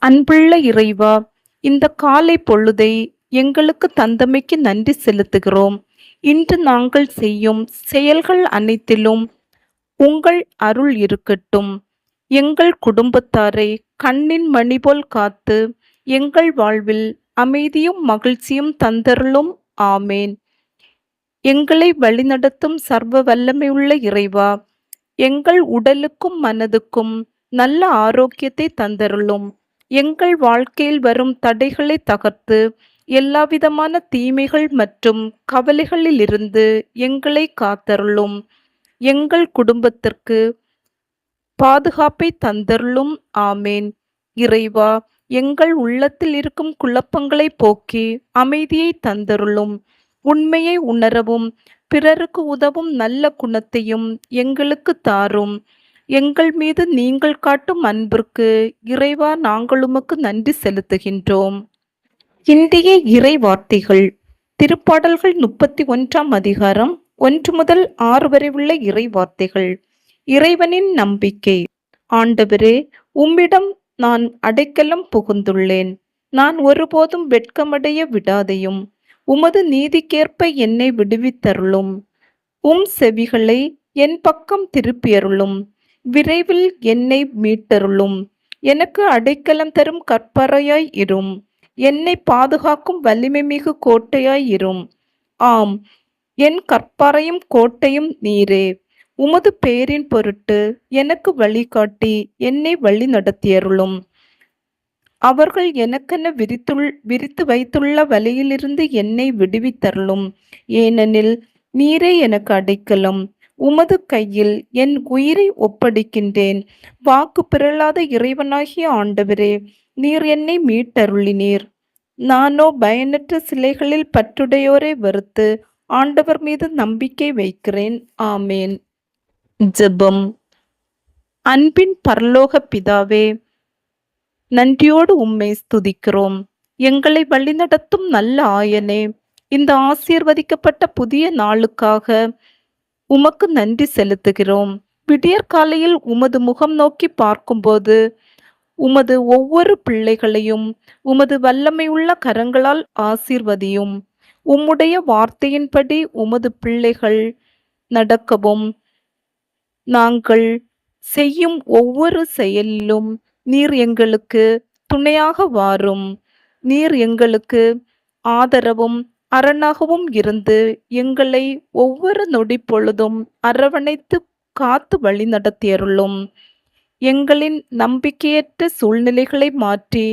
அன்புள்ள இறைவா, இந்த காலை பொழுதை எங்களுக்கு தந்தமைக்கு நன்றி செலுத்துகிறோம். இன்று நாங்கள் செய்யும் செயல்கள் அனைத்திலும் உங்கள் அருள் இருக்கட்டும். எங்கள் குடும்பத்தாரை கண்ணின் மணி போல் காத்து எங்கள் வாழ்வில் அமைதியும் மகிழ்ச்சியும் தந்தருளும். ஆமேன். எங்களை வழிநடத்தும் சர்வ வல்லமையுள்ள இறைவா, எங்கள் உடலுக்கும் மனதுக்கும் நல்ல ஆரோக்கியத்தை தந்தருளும். எங்கள் வாழ்க்கையில் வரும் தடைகளை தகர்த்து எல்லாவிதமான தீமைகள் மற்றும் கவலைகளிலிருந்து எங்களை காத்தருளும். எங்கள் குடும்பத்திற்கு பாதுகாப்பை தந்தருளும். ஆமேன். இறைவா, எங்கள் உள்ளத்தில் இருக்கும் குழப்பங்களை போக்கி அமைதியை தந்தருளும். உண்மையை உணரவும் பிறருக்கு உதவும் நல்ல குணத்தையும் எங்களுக்கு தாரும். எங்கள் மீது நீங்கள் காட்டும் அன்பிற்கு இறைவா, நாங்கள் உமக்கு நன்றி செலுத்துகின்றோம். இன்றைய இறை வார்த்தைகள் திருப்பாடல்கள் 31ஆம் அதிகாரம் 1 முதல் 6 வரை உள்ள இறை வார்த்தைகள். இறைவனின் நம்பிக்கை. ஆண்டவரே, உம்மிடம் நான் அடைக்கலம் புகுந்துள்ளேன். நான் ஒருபோதும் வெட்கமடைய விடாதையும் உமது நீதிக்கேற்ப என்னை விடுவித்தருளும். உம் செவிகளை என் பக்கம் திருப்பியருளும். விரைவில் என்னை மீட்டருளும். எனக்கு அடைக்கலம் தரும் கற்பறையாய் இரும். என்னை பாதுகாக்கும் வலிமை மிகு கோட்டையாய் இரும். ஆம், என் கற்பறையும் கோட்டையும் நீரே. உமது பேரின் பொருட்டு எனக்கு வழிகாட்டி என்னை வழி நடத்தியருளும். அவர்கள் எனக்கென விரித்து வைத்துள்ள வலையிலிருந்து என்னை விடுவித்தருளும். ஏனெனில் நீரே எனக்கு அடைக்கலம். உமது கையில் என் உயிரை ஒப்படைக்கின்றேன். வாக்கு பிறழாத இறைவனாகிய ஆண்டவரே, நீர் என்னை மீட்டருளினீர். நானோ பயனற்ற சிலைகளில் பற்றுடையோரை வெறுத்து ஆண்டவர் மீது நம்பிக்கை வைக்கிறேன். ஆமேன். ஜெபம். அன்பின் பரலோக பிதாவே, நன்றியோடு உம்மை ஸ்துதிக்கிறோம். எங்களை வழிநடத்தும் நல்ல ஆயனே, இந்த ஆசீர்வதிக்கப்பட்ட புதிய நாளுக்காக உமக்கு நன்றி செலுத்துகிறோம். விடியற்காலையில் உமது முகம் நோக்கி பார்க்கும்போது உமது ஒவ்வொரு பிள்ளைகளையும் உமது வல்லமையுள்ள கரங்களால் ஆசீர்வதியும். உம்முடைய வார்த்தையின்படி உமது பிள்ளைகள் நடக்கவும் நாங்கள் செய்யும் ஒவ்வொரு செயலிலும் நீர் எங்களுக்கு துணையாக வாரும். நீர் எங்களுக்கு ஆதரவும் அரணாகவும் இருந்து எங்களை ஒவ்வொரு நொடி பொழுதும் அரவணைத்து காத்து வழி நடத்தியருளும். எங்களின் நம்பிக்கையற்ற சூழ்நிலைகளை மாற்றி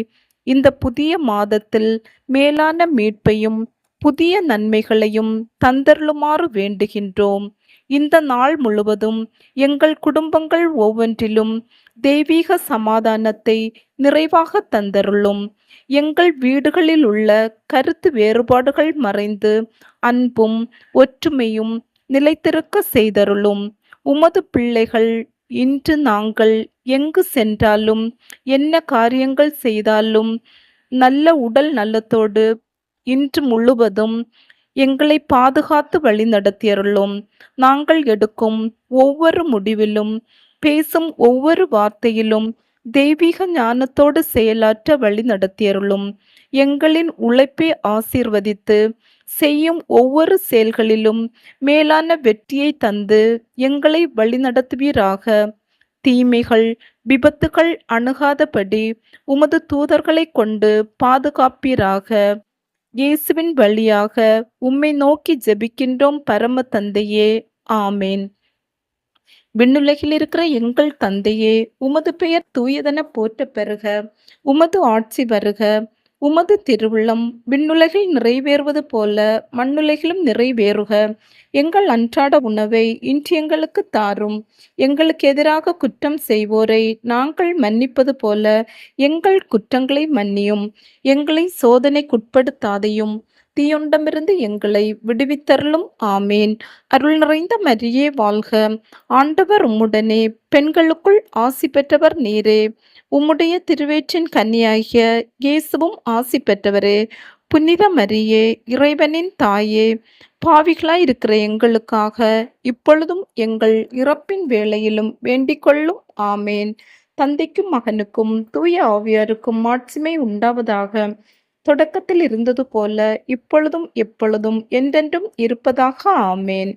இந்த புதிய மாதத்தில் மேலான மீட்பையும் புதிய நன்மைகளையும் தந்தருளுமாறு வேண்டுகின்றோம். இந்த நாள் முழுவதும் எங்கள் குடும்பங்கள் ஒவ்வொன்றிலும் தெய்வீக சமாதானத்தை நிறைவாக தந்தருளும். எங்கள் வீடுகளில் உள்ள கருத்து வேறுபாடுகள் மறைந்து அன்பும் ஒற்றுமையும் நிலைத்திருக்க செய்தருளும். உமது பிள்ளைகள் இன்று நாங்கள் எங்கு சென்றாலும் என்ன காரியங்கள் செய்தாலும் நல்ல உடல் நலத்தோடு இன்று முழுவதும் எங்களை பாதுகாத்து வழி நடத்தியருளும். நாங்கள் எடுக்கும் ஒவ்வொரு முடிவிலும் பேசும் ஒவ்வொரு வார்த்தையிலும் தெய்வீக ஞானத்தோடு செயலாற்ற வழி நடத்தியருளும். எங்களின் உழைப்பை ஆசீர்வதித்து செய்யும் ஒவ்வொரு செயல்களிலும் மேலான வெற்றியை தந்து எங்களை வழிநடத்துவீராக. தீமைகள் விபத்துகள் அணுகாதபடி உமது தூதர்களை கொண்டு பாதுகாப்பீராக. இயேசுவின் வழியாக உம்மை நோக்கி ஜெபிக்கின்றோம் பரம தந்தையே. ஆமேன். விண்ணுலகில் இருக்கிற எங்கள் தந்தையே, உமது பெயர் தூயதென போற்ற பெறுக. உமது ஆட்சி வருக. உமது திருவுள்ளம் விண்ணுலகில் நிறைவேறுவது போல மண்ணுலகிலும் நிறைவேறுக. எங்கள் அன்றாட உணவை இன்று எங்களுக்கு தாரும். எங்களுக்கு எதிராக குற்றம் செய்வோரை நாங்கள் மன்னிப்பது போல எங்கள் குற்றங்களை மன்னியும். எங்களை சோதனைக்குட்படுத்தாதையும் தீயொண்டமிருந்து எங்களை விடுவித்தருளும். ஆமேன். அருள் நிறைந்த மரியே வாழ்க. ஆண்டவர் உம்முடனே, பெண்களுக்குள் ஆசி பெற்றவர் நீரே. உம்முடைய திருவேற்றின் கன்னியாகிய இயேசுவும் ஆசி பெற்றவரே. புனித மரியே, இறைவனின் தாயே, பாவிகளாய் இருக்கிற எங்களுக்காக இப்பொழுதும் எங்கள் இறப்பின் வேளையிலும் வேண்டிக் கொள்ளும். ஆமேன். தந்தைக்கும் மகனுக்கும் தூய ஆவியாருக்கும் மாட்சிமை உண்டாவதாக. தொடக்கத்தில் இருந்தது போல இப்பொழுதும் எப்பொழுதும் என்றென்றும் இருப்பதாக. ஆமேன்.